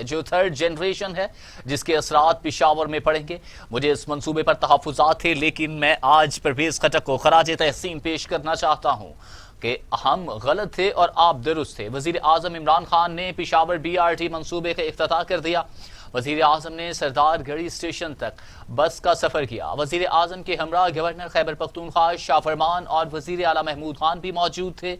है जो third generation है, जिसके असरात पेशावर में पड़ेंगे। मुझे इस मंसूबे पर तहफ़्फ़ुज़ात थे, लेकिन मैं आज परवेज़ खटक को खराज तहसीन पेश करना चाहता हूँ कि हम गलत थे और आप दुरुस्त थे। वज़ीर आज़म इमरान खान ने पेशावर BRT मंसूबे का इफ्तिताह कर दिया। वज़ीर आज़म ने सरदार गढ़ी स्टेशन तक बस का सफ़र किया। वज़ीर आज़म के हमरा गवर्नर खैबर पख्तूनख्वा शाह फरमान और वज़ीर आला महमूद खान भी मौजूद थे।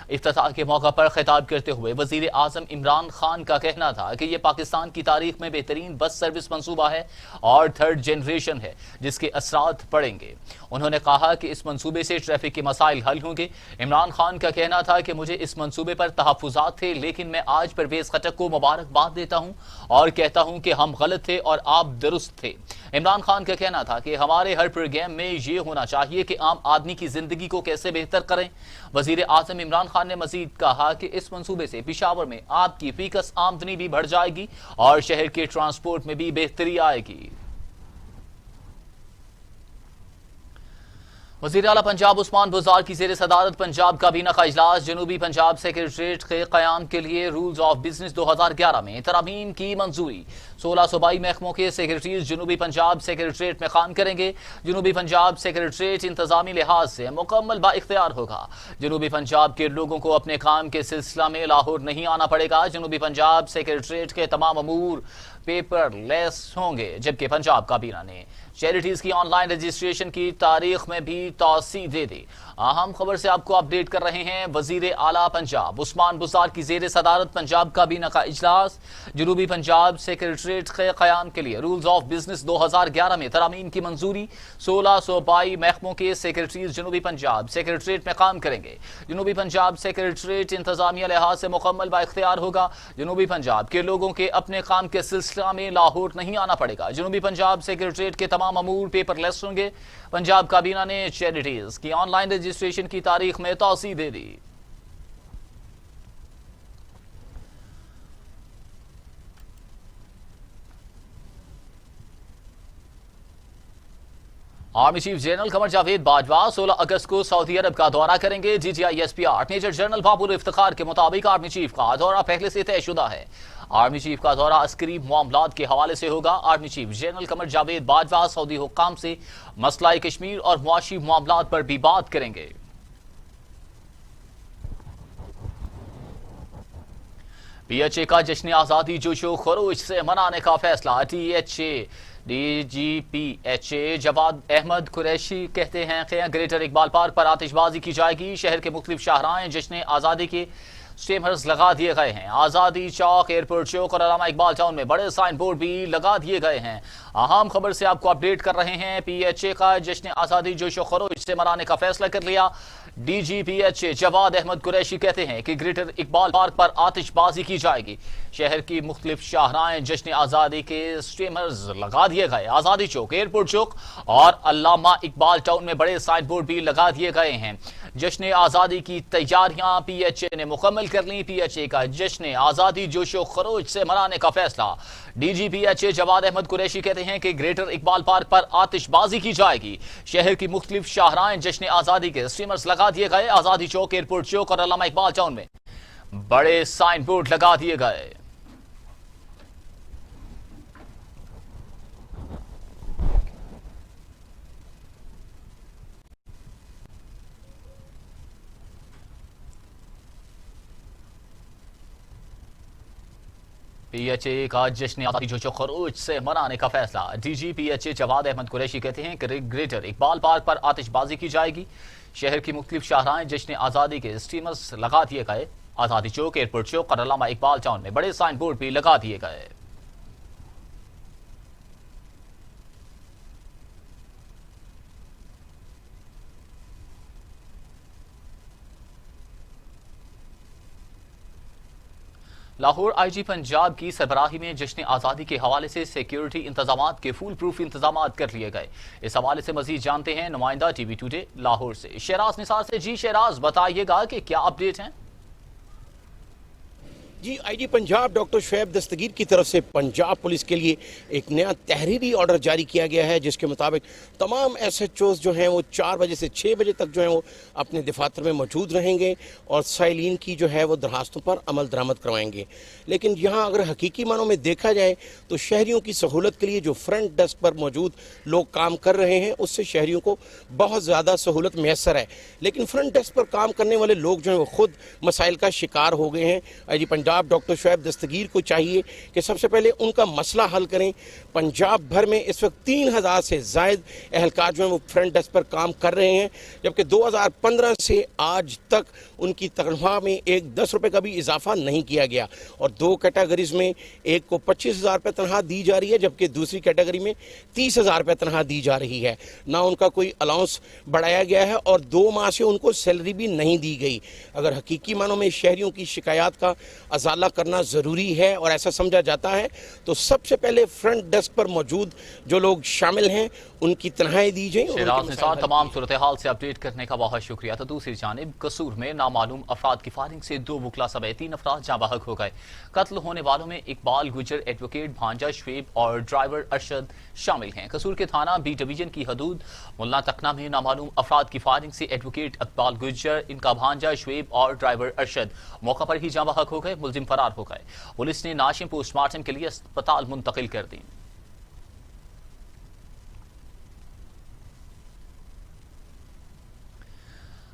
इफ्तिताह के मौका पर खिताब करते हुए वज़ीर आज़म इमरान खान का कहना था कि यह पाकिस्तान की तारीख में बेहतरीन बस सर्विस मंसूबा है और थर्ड जनरेशन है, जिसके असरात पड़ेंगे। उन्होंने कहा कि इस मंसूबे से ट्रैफिक के मसाइल हल होंगे। इमरान खान का कहना था कि मुझे इस मंसूबे पर तहफ़्फ़ुज़ात थे, लेकिन मैं आज परवेज़ खटक को मुबारकबाद देता हूँ और कहता हूँ कि हम गलत थे और आप दुरुस्त थे। इमरान खान का कहना था कि हमारे हर प्रोग्राम में ये होना चाहिए कि आम आदमी की जिंदगी को कैसे बेहतर करें। वज़ीर आज़म इमरान खान ने मजीद कहा कि इस मंसूबे से पेशावर में आपकी फीकस आमदनी भी बढ़ जाएगी और शहर के ट्रांसपोर्ट में भी बेहतरी आएगी। वज़ीर आला पंजाब उस्मान बुज़दार की ज़ेर सदारत पंजाब काबीना का इजलास। जनूबी पंजाब सेक्रेटरीट के क़याम के लिए रूल्स ऑफ बिजनेस 2011 में तरमीम की मंजूरी। 16 सूबाई महकमों के सेक्रेटरीज जनूबी पंजाब सेक्रेटरीट में काम करेंगे। जनूबी पंजाब सेक्रेटरीट इंतजामी लिहाज से मुकम्मल बाइख्तियार होगा। जनूबी पंजाब के लोगों को अपने काम के सिलसिला में लाहौर नहीं आना पड़ेगा। जनूबी पंजाब सेक्रेटरीट के तमाम अमूर पेपर लेस होंगे, जबकि पंजाब काबीना ने चैरिटीज की ऑनलाइन रजिस्ट्रेशन की तारीख में भी तौसी दे दी। अहम खबर से आपको अपडेट कर रहे हैं। वजीर आला पंजाब उस्मान बुज़दार की ज़ेर सदारत पंजाब काबीना का इजलास। जनूबी पंजाब सेक्रेटरीट के क़याम के लिए रूल्स ऑफ बिजनेस 2011 में तरमीम की मंजूरी। 16 सूबाई महकमों के सेक्रेटरीज जनूबी पंजाब सेक्रेटरीट में काम करेंगे। जनूबी पंजाब सेक्रेटरीट इंतजामिया लिहाज से मुकम्मल बाइख्तियार होगा। जनूबी पंजाब के लोगों के अपने काम के सिलसिला में लाहौर नहीं आना पड़ेगा। जनूबी पंजाब सेक्रेटरीट के तमाम अमूर पेपरलेस होंगे। पंजाब काबीना ने चैरिटीज की ऑनलाइन रजिस्ट्रेशन की तारीख में तौसी दे दी। Army chief general Qamar Javed Bajwa 16 अगस्त को सऊदी अरब का दौरा करेंगे। DGISPR मेजर जनरल बाबुल इफ्तिखार के मुताबिक आर्मी चीफ का दौरा पहले से तयशुदा है। आर्मी चीफ का दौरा अस्करी मामलात के हवाले से होगा। Army chief general Qamar Javed Bajwa Saudi हुक्काम से मसला कश्मीर और मुआशी मामलात पर भी बात करेंगे। PHA का जश्न आज़ादी जोशो खरोश से मनाने का फैसला। DGPHA जवाद अहमद कुरैशी कहते हैं कि ग्रेटर इकबाल पार्क पर आतिशबाजी की जाएगी। शहर के मुख्तलिफ शाहराएं जश्न आज़ादी के स्टेमर्स लगा दिए गए हैं। आज़ादी चौक, एयरपोर्ट चौक और अलामा इकबाल टाउन में बड़े साइन बोर्ड भी लगा दिए गए हैं। अहम खबर से आपको अपडेट कर रहे हैं। PHA का जश्न आज़ादी जोशो खरोश से मनाने का फैसला कर लिया। DGPHA जवाद अहमद कुरैशी कहते हैं कि ग्रेटर इकबाल पार्क पर आतिशबाजी की जाएगी। शहर की मुख्तलिफ शाहराएं जश्न आज़ादी के स्टेमर्स लगा दिए गए। आज़ादी चौक, एयरपोर्ट चौक और अल्लामा इकबाल टाउन में बड़े साइन बोर्ड भी लगा दिए गए हैं। जश्न आज़ादी की तैयारियां PHA ने मुकम्मल कर ली। PHA का जश्न आज़ादी जोशो खरोश से मनाने का फैसला। DGPHA जवाद अहमद कुरैशी कहते हैं कि ग्रेटर इकबाल पार्क पर आतिशबाजी की जाएगी। शहर की मुख्तलिफ शाहराएं जश्न आज़ादी के स्टीमर्स लगा दिए गए। आज़ादी चौक, एयरपोर्ट चौक और अल्लामा इकबाल टाउन में बड़े साइन बोर्ड लगा दिए गए। PHA का जश्न आज़ादी जोशो खरोश से मनाने का फैसला। DGPHA जवाद अहमद कुरैशी कहते हैं कि ग्रेटर इकबाल पार्क पर आतिशबाजी की जाएगी। शहर की मुख्तलिफ शाहराएं जश्न आज़ादी के स्टीमर्स लगा दिए गए। आज़ादी चौक, एयरपोर्ट चौक और अल्लामा इकबाल टाउन में बड़े साइन बोर्ड भी लगा दिए गए। लाहौर IG पंजाब की सरबराही में जश्न आज़ादी के हवाले से सिक्योरिटी इंतजामात के फुल प्रूफ इंतजामात कर लिए गए। इस हवाले से मजीद जानते हैं नुमाइंदा TV टुडे लाहौर से शहराज निसार से। जी शहराज, बताइएगा कि क्या अपडेट हैं। जी, आईजी पंजाब डॉक्टर शुएब दस्तगीर की तरफ से पंजाब पुलिस के लिए एक नया तहरीरी ऑर्डर जारी किया गया है, जिसके मुताबिक तमाम एसएचओज जो हैं वो 4 बजे से 6 बजे तक जो हैं वो अपने दफातर में मौजूद रहेंगे और साइलिन की जो है वो दरखास्तों पर अमल दरामद करवाएंगे। लेकिन यहाँ अगर हकीकी मानों में देखा जाए तो शहरियों की सहूलत के लिए जो फ्रंट डेस्क पर मौजूद लोग काम कर रहे हैं उससे शहरियों को बहुत ज़्यादा सहूलत मैसर है, लेकिन फ्रंट डेस्क पर काम करने वाले लोग जो हैं वो खुद मसाइल का शिकार हो गए हैं। आईजी पंजाब डॉक्टर शुएब दस्तगीर को चाहिए कि सबसे पहले उनका मसला हल करें। पंजाब भर में इस वक्त 3000 से ज़ायद एहलकार जो हैं वो फ्रंट डेस्क पर काम कर रहे हैं, जबकि 2015 से आज तक उनकी तनख्वाह में एक 10 रुपये का भी इजाफा नहीं किया गया और 2 कैटेगरीज में एक को 25,000 रुपये तनख्वाह दी जा रही है, जबकि दूसरी कैटेगरी में 30,000 रुपये तनख्वाह दी जा रही है। ना उनका कोई अलाउंस बढ़ाया गया है और 2 माह से उनको सैलरी भी नहीं दी गई। अगर हकीकी मानों में शहरियों की शिकायत का अजाला करना ज़रूरी है और ऐसा समझा जाता है तो सबसे पहले फ्रंट डेस्क पर मौजूद जो लोग शामिल हैं उनकी तनख्वाहें दी जाएं। शेराज निसार, तमाम सूरत हाल से अपडेट करने का बहुत शुक्रिया। तो दूसरी जानिब कसूर में नामालूम अफराद की फायरिंग से 2 वकला समेत 3 अफराद जाँ बहक हो गए। कत्ल होने वालों में इकबाल गुजर, एडवोकेट भांजा शुएब और ड्राइवर अरशद शामिल हैं। कसूर के थाना बी डिवीजन की हदूद मुल्ला तकना में नामालूम अफराद की फायरिंग से एडवोकेट इकबाल गुजर, इनका भांजा शुएब और ड्राइवर अरशद मौका पर ही जाँ बहक हो गए। मुलजिम फरार हो गए। पुलिस ने नाशिम पोस्टमार्टम के लिए अस्पताल मुंतकिल कर दी।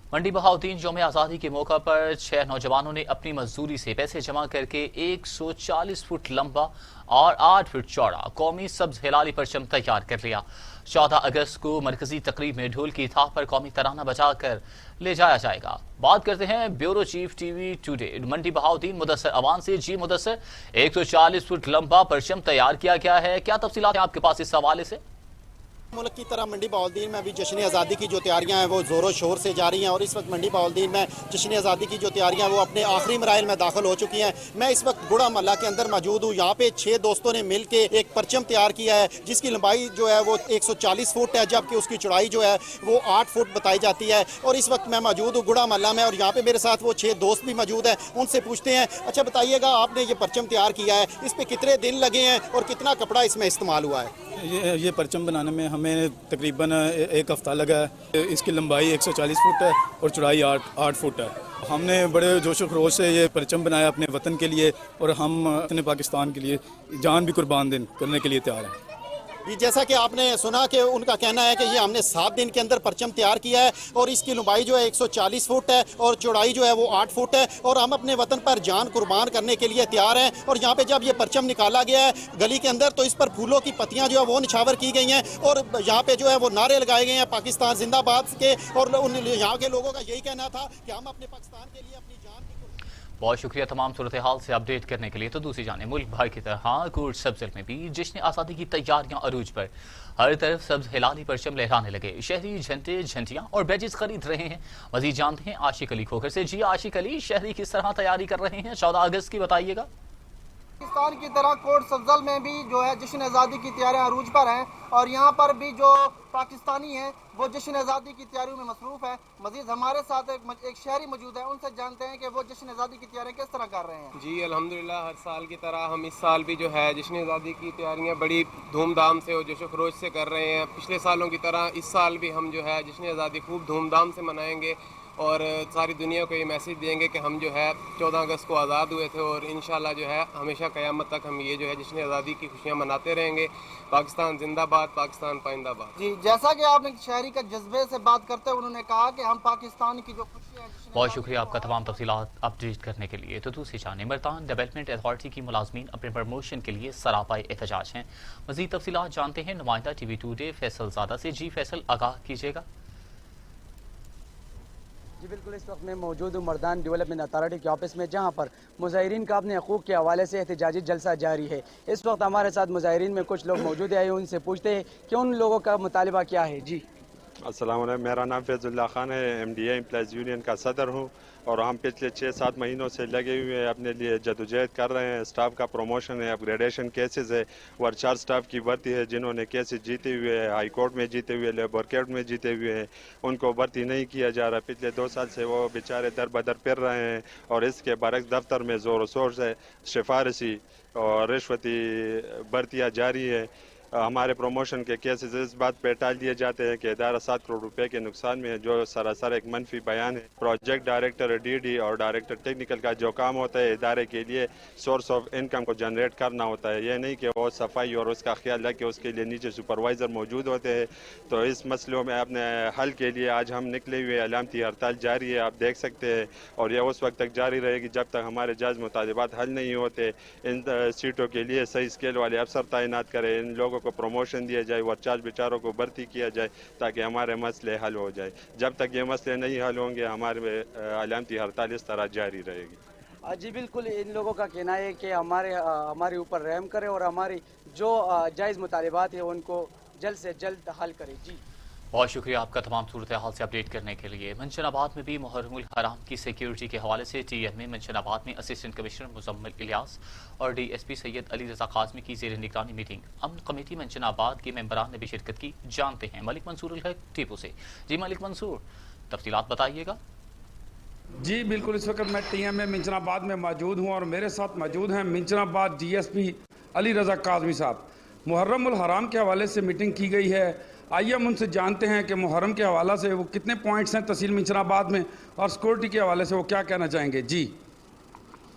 मंडी बहाउद्दीन यौम आज़ादी के मौका पर 6 नौजवानों ने अपनी मजदूरी से पैसे जमा करके 140 फुट लंबा और 8 फुट चौड़ा कौमी सब्ज हिलाली परचम तैयार कर लिया। 14 अगस्त को मरकजी तकरीब में ढोल की थाप पर कौमी तराना बजाकर ले जाया जाएगा। बात करते हैं ब्यूरो चीफ टीवी टुडे मंडी बहाउद्दीन मुदस्सर अवान से। जी मुदस्सर, 140 फुट लंबा परचम तैयार किया गया है, क्या तफसीलात हैं आपके पास इस हवाले से? मुल्क की तरह मंडी बहाउद्दीन में अभी जश्न आज़ादी की जो तैयारियां हैं वो ज़ोरों शोर से जारी हैं और इस वक्त मंडी बहाउद्दीन में जश्न आज़ादी की जो तैयारियां हैं वो अपने आखिरी मराइल में दाखिल हो चुकी हैं। मैं इस वक्त गुड़ा महल्ला के अंदर मौजूद हूँ। यहाँ पे 6 दोस्तों ने मिल के एक परचम तैयार किया है जिसकी लंबाई जो है वो 140 फुट है, जबकि उसकी चौड़ाई जो है वो 8 फुट बताई जाती है। और इस वक्त मैं मौजूद हूँ गुड़ा महल्ला में और यहाँ पे मेरे साथ वो 6 दोस्त भी मौजूद हैं, उनसे पूछते हैं। अच्छा बताइएगा, आपने ये परचम तैयार किया है, इस पर कितने दिन लगे हैं और कितना कपड़ा इसमें इस्तेमाल हुआ है? ये परचम बनाने में हमें तकरीबन 1 हफ्ता लगा है। इसकी लंबाई 140 फुट है और चौड़ाई 8 फुट है। हमने बड़े जोश व खरोश से ये परचम बनाया अपने वतन के लिए और हम अपने पाकिस्तान के लिए जान भी कुर्बान करने के लिए तैयार हैं। जी, जैसा कि आपने सुना कि उनका कहना है कि ये हमने 7 दिन के अंदर परचम तैयार किया है और इसकी लंबाई जो है 140 फुट है और चौड़ाई जो है वो 8 फुट है और हम अपने वतन पर जान कुर्बान करने के लिए तैयार हैं। और यहाँ पे जब ये परचम निकाला गया है गली के अंदर तो इस पर फूलों की पत्तियाँ जो है वो निछावर की गई हैं और यहाँ पे जो है वो नारे लगाए गए हैं पाकिस्तान जिंदाबाद के। और यहाँ के लोगों का यही कहना था कि हम अपने पाकिस्तान के लिए अपनी जान। बहुत शुक्रिया तमाम सूरत हाल से अपडेट करने के लिए। तो दूसरी जाने मुल्क भर की तरह कोट सब्जल में भी जश्न आज़ादी की तैयारियां अरूज पर। हर तरफ सब्ज हिलाली परचम लहराने लगे। शहरी झंडे, झंडियां और बैजेस खरीद रहे हैं। मजीद जानते हैं आशिक अली खोखर से। जी आशिक अली, शहरी किस तरह तैयारी कर रहे हैं 14 अगस्त की, बताइएगा। पाकिस्तान की तरह कोट सब्जल में भी जो है जश्न आज़ादी की तैयारियां अरूज पर हैं और यहाँ पर भी जो पाकिस्तानी हैं वो जश्न आज़ादी की तैयारियों में मसरूफ़ है। मजीद हमारे साथ एक शहरी मौजूद है, उनसे जानते हैं कि वो जश्न आज़ादी की तैयारियां किस तरह कर रहे हैं। जी अल्हम्दुलिल्लाह, हर साल की तरह हम इस साल भी जो है जश्न आज़ादी की तैयारियां बड़ी धूमधाम से और जोश खरोश से कर रहे हैं। पिछले सालों की तरह इस साल भी हम जो है जश्न आज़ादी खूब धूमधाम से मनाएंगे और सारी दुनिया को ये मैसेज देंगे कि हम जो है 14 अगस्त को आज़ाद हुए थे और इंशाल्लाह जो है हमेशा क़यामत तक हम ये जो है जश्न आज़ादी की खुशियाँ मनाते रहेंगे। पाकिस्तान जिंदाबाद, पाकिस्तान पाइंदाबाद। जी, जैसा कि आपने शहरी का जज्बे से बात करते हुए उन्होंने कहा कि हम पाकिस्तान की जो खुशियाँ। बहुत शुक्रिया आपका तमाम तफसीलात अपडेट करने के लिए। तो दूसरी जानिब मर्दान डेवलपमेंट अथॉरिटी की मुलाजमीन अपने प्रमोशन के लिए सरापाए एहतजाज हैं। मज़ीद तफसीलात जानते हैं नुमाइंदा टीवी टुडे फैसल ज़ादा से। जी फैसल, आगाह कीजिएगा। जी बिल्कुल, इस वक्त मैं मौजूद हूँ मर्दान डेवलपमेंट अथॉरिटी के ऑफिस में, जहाँ पर मुजाहिरीन का अपने हकूक़ के हवाले से एहतजाजी जलसा जारी है। इस वक्त हमारे साथ मुजाहिरीन में कुछ लोग मौजूद हैं, उनसे पूछते हैं कि उन लोगों का मुतालिबा क्या है। जी السلام علیکم، میرا نام فیض اللہ خان ہے، M D A employees union کا صدر ہوں، اور ہم پچھلے 6-7 مہینوں سے لگے ہوئے ہیں، اپنے لیے جدوجہد کر رہے ہیں۔ اسٹاف کا پروموشن ہے، اپ گریڈیشن کیسز ہے، ورچار اسٹاف کی بھرتی ہے، جنہوں نے کیسز جیتے ہوئے ہیں، ہائی کورٹ میں جیتے ہوئے، لیبر کورٹ میں جیتے ہوئے ہیں، ان کو بھرتی نہیں کیا جا رہا۔ پچھلے 2 سال سے وہ بیچارے در بدر پھر رہے ہیں، اور اس کے برعکس دفتر میں زور و شور سے سفارشی اور رشوتی بھرتیاں جاری ہے۔ ہمارے پروموشن کے کیسز اس بات پہ ٹال دیے جاتے ہیں کہ ادارہ 7 کروڑ روپے کے نقصان میں ہے، جو سراسر ایک منفی بیان ہے۔ پروجیکٹ ڈائریکٹر ڈی ڈی اور ڈائریکٹر ٹیکنیکل کا جو کام ہوتا ہے ادارے کے لیے سورس آف انکم کو جنریٹ کرنا ہوتا ہے، یہ نہیں کہ وہ صفائی اور اس کا خیال رکھ کے اس کے لیے نیچے سپروائزر موجود ہوتے ہیں۔ تو اس مسئلوں میں اپنے حل کے لیے آج ہم نکلے ہوئے، علامتی ہڑتال جاری ہے، آپ دیکھ سکتے ہیں، اور یہ اس وقت تک جاری رہے گی جب تک ہمارے جائز مطالبات حل نہیں ہوتے۔ ان سیٹوں کے لیے صحیح اسکیل والے افسر تعینات کریں، ان لوگوں کو پروموشن دیا جائے، ورچارج بیچاروں کو بھرتی کیا جائے، تاکہ ہمارے مسئلے حل ہو جائے۔ جب تک یہ مسئلے نہیں حل ہوں گے ہمارے علامتی ہڑتال اس طرح جاری رہے گی۔ جی بالکل، ان لوگوں کا کہنا ہے کہ ہمارے اوپر رحم کرے اور ہماری جو جائز مطالبات ہیں ان کو جلد سے جلد حل کرے۔ جی بہت شکریہ آپ کا تمام صورتحال سے اپڈیٹ کرنے کے لیے۔ منشن آباد میں بھی محرم الحرام کی سیکیورٹی کے حوالے سے ٹی ایم میں منشن آباد میں اسسٹنٹ کمشنر مزمل الیاس اور ڈی ایس پی سید علی رضا قاسمی کی زیر نگرانی میٹنگ۔ امن کمیٹی منشن آباد کے ممبران نے بھی شرکت کی، جانتے ہیں ملک منصور الحق ٹیپو سے۔ جی ملک منصور، تفصیلات بتائیے گا۔ جی بالکل، اس وقت میں ٹی ایم میں منشن آباد میں موجود ہوں، اور میرے ساتھ موجود ہیں منشن آباد D S P Ali Raza Qasmi صاحب۔ محرم الحرام کے حوالے سے میٹنگ کی گئی ہے، آئیے ہم ان سے جانتے ہیں کہ محرم کے حوالے سے وہ کتنے پوائنٹس ہیں تحصیل منشن آباد میں، اور سیکورٹی کے حوالے سے وہ کیا کہنا چاہیں گے۔ جی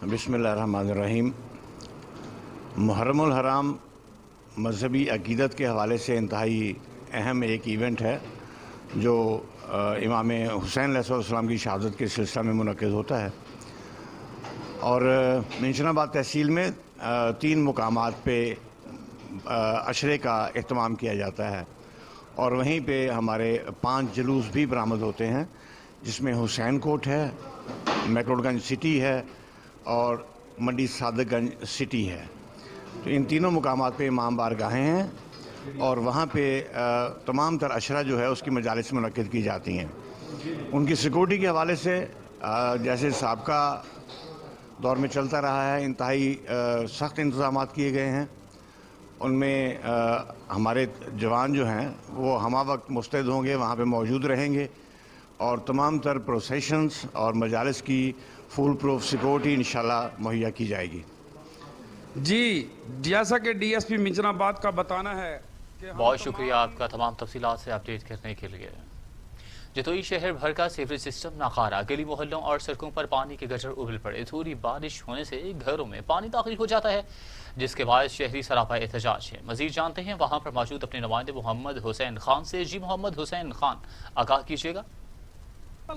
بسم اللہ الرحمن الرحیم۔ محرم الحرام مذہبی عقیدت کے حوالے سے انتہائی اہم ایک ایونٹ ہے، جو امام حسین علیہ السلام کی شہادت کے سلسلہ میں منعقد ہوتا ہے، اور منشن آباد تحصیل میں 3 مقامات پہ عشرے کا اہتمام کیا جاتا ہے، اور وہیں پہ ہمارے 5 جلوس بھی برآمد ہوتے ہیں، جس میں حسین کوٹ ہے، میکروڈ گنج سٹی ہے، اور منڈی صادق گنج سٹی ہے۔ تو ان تینوں مقامات پہ امام بارگاہیں ہیں، اور وہاں پہ تمام تر عشرہ جو ہے اس کی مجالس منعقد کی جاتی ہیں۔ ان کی سیکورٹی کے حوالے سے جیسے سابقہ دور میں چلتا رہا ہے، انتہائی سخت انتظامات کیے گئے ہیں۔ ان میں ہمارے جوان جو ہیں وہ ہمہ وقت مستعد ہوں گے، وہاں پہ موجود رہیں گے، اور تمام تر پروسیشنز اور مجالس کی فول پروف سیکورٹی انشاءاللہ مہیا کی جائے گی۔ جی جیسا کہ ڈی ایس پی منشن آباد کا بتانا ہے کہ بہت شکریہ آپ کا تمام تفصیلات سے اپڈیٹ کرنے کے لیے۔ جتوئی شہر بھر کا سیوریج سسٹم ناکارہ، گلی محلوں اور سڑکوں پر پانی کے گٹر ابل پڑے، تھوڑی بارش ہونے سے گھروں میں پانی داخل ہو جاتا ہے، جس کے باعث شہری سراپا احتجاج ہے۔ مزید جانتے ہیں وہاں پر موجود اپنے نمائندے محمد حسین خان سے۔ جی محمد حسین خان، آگاہ کیجیے گا۔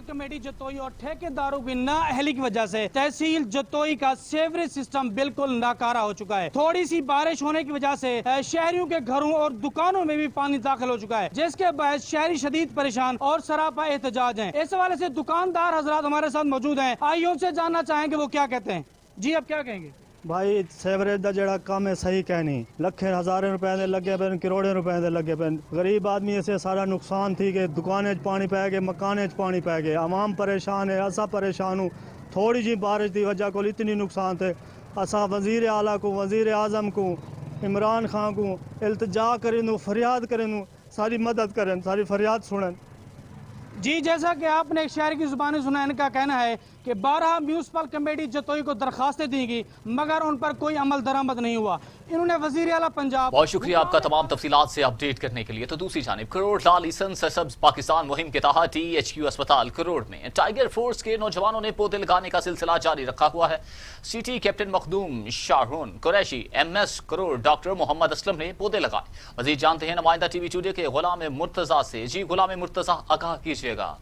کمیٹی جتوئی اور ٹھیکیداروں کی نااہلی کی وجہ سے تحصیل جتوئی کا سیوریج سسٹم بالکل ناکارہ ہو چکا ہے۔ تھوڑی سی بارش ہونے کی وجہ سے شہریوں کے گھروں اور دکانوں میں بھی پانی داخل ہو چکا ہے، جس کے باعث شہری شدید پریشان اور سراپا احتجاج ہیں۔ اس حوالے سے دکاندار حضرات ہمارے ساتھ موجود ہیں، آئیے ان سے جاننا چاہیں گے وہ کیا کہتے ہیں۔ جی آپ کیا کہیں گے؟ بھائی سیوریج دا جڑا کام ہے صحیح کہنی، لکھیں ہزاریں روپے دے لگے پے، کروڑیں روپے دے لگے پے، غریب آدمی اسے سارا نقصان تھی کہ دکانیں پانی پی گئے، مکانیں پانی پی گئے، عوام پریشان ہے، اسا پریشان ہوں۔ تھوڑی جی بارش دی وجہ کو اتنی نقصان تھے، اسا وزیر اعلیٰ کو، وزیر اعظم کو، عمران خان کو التجا کریں، فریاد کریں، ساری مدد کریں، ساری فریاد سنیں۔ جی جیسا کہ آپ نے ایک شہر کی زبانی سنا، ان کا کہنا ہے کہ 12 میونسپل کمیٹی جتوئی کو درخواستیں دی گئی مگر ان پر کوئی عمل درآمد نہیں ہوا۔ انہوں نے وزیر اعلیٰ پنجاب، بہت شکریہ آپ کا تمام تفصیلات سے اپڈیٹ کرنے کے لیے۔ تو دوسری جانب کروڑ لال اسن سرسبز پاکستان مہم کے تحت ٹی ایچ کیو اسپتال کروڑ میں ٹائیگر فورس کے نوجوانوں نے پودے لگانے کا سلسلہ جاری رکھا ہوا ہے۔ City captain Makhdoom Shahroon Qureshi, M S Karor doctor Muhammad Aslam نے پودے لگائے۔ مزید جانتے ہیں نمائندہ ٹی وی ٹوڈے کے غلام مرتضیٰ سے۔ جی غلام مرتضیٰ، آگاہ کیجیے گا۔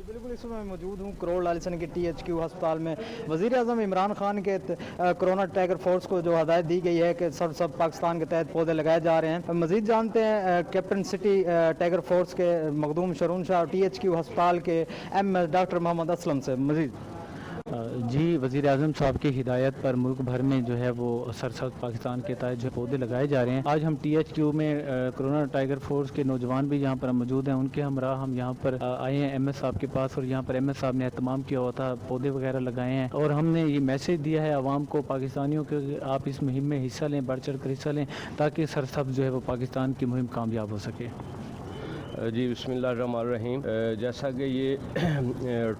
بالکل، اس میں موجود ہوں کروڑ لالسن کے ٹی ایچ کیو ہسپتال میں۔ وزیر اعظم عمران خان کے کرونا ٹائیگر فورس کو جو ہدایت دی گئی ہے کہ سب پاکستان کے تحت پودے لگائے جا رہے ہیں۔ مزید جانتے ہیں کیپٹن سٹی ٹائیگر فورس کے مخدوم شرون شاہ، ٹی ایچ کیو ہسپتال کے M S doctor Muhammad Aslam سے۔ مزید जी, वज़ीर आज़म साहब की हिदायत पर मुल्क भर में जो है वो सरसब्ज़ पाकिस्तान के तहत जो पौधे लगाए जा रहे हैं। आज हम THQ में कोरोना टाइगर फोर्स के नौजवान भी यहाँ पर मौजूद हैं, उनके हमरा हम यहाँ पर आए हैं MS साहब के पास, और यहाँ पर MS साहब ने एहतमाम किया हुआ था, पौधे वगैरह लगाए हैं, और हमने ये मैसेज दिया है आवाम को, पाकिस्तानियों को, कि आप इस मुहिम में हिस्सा लें, बढ़ चढ़ कर हिस्सा लें, ताकि सरसब्ज़ जो है वो पाकिस्तान की मुहिम कामयाब हो सके। जी बिस्मिल्लाहिर्रहमानिर्रहीम। जैसा कि ये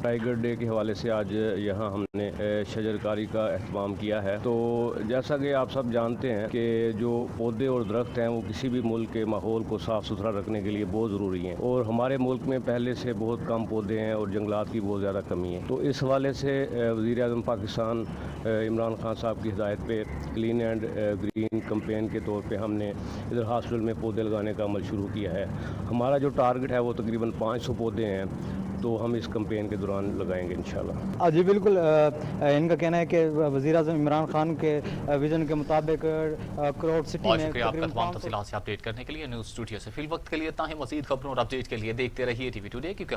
टाइगर डे के हवाले से आज यहाँ हमने शजरकारी का एहतमाम किया है, तो जैसा कि आप सब जानते हैं कि जो पौधे और दरख्त हैं वो किसी भी मुल्क के माहौल को साफ़ सुथरा रखने के लिए बहुत ज़रूरी हैं, और हमारे मुल्क में पहले से बहुत कम पौधे हैं और जंगलात की बहुत ज़्यादा कमी है। तो इस हवाले से वज़ीर आज़म पाकिस्तान इमरान खान साहब की हिदायत पे क्लीन एंड ग्रीन कैंपेन के तौर पे हमने इधर हॉस्पिटल में पौधे लगाने का अमल शुरू किया है। हमारा जो टारगेट है वो तकरीबन 500 पौधे हैं, तो हम इस कैंपेन के दौरान लगाएंगे इंशाल्लाह। जी बिल्कुल, इनका कहना है कि वज़ीर आज़म इमरान खान के विज़न के मुताबिक करोड़ सिटी बहुत में शुक्रिया आपका तमाम तफसीलात से अपडेट करने के लिए। न्यूज़ स्टूडियो से फिल वक्त के लिए इतना ही। मज़ीद खबरों और अपडेट के लिए देखते रहिए TV टुडे, क्योंकि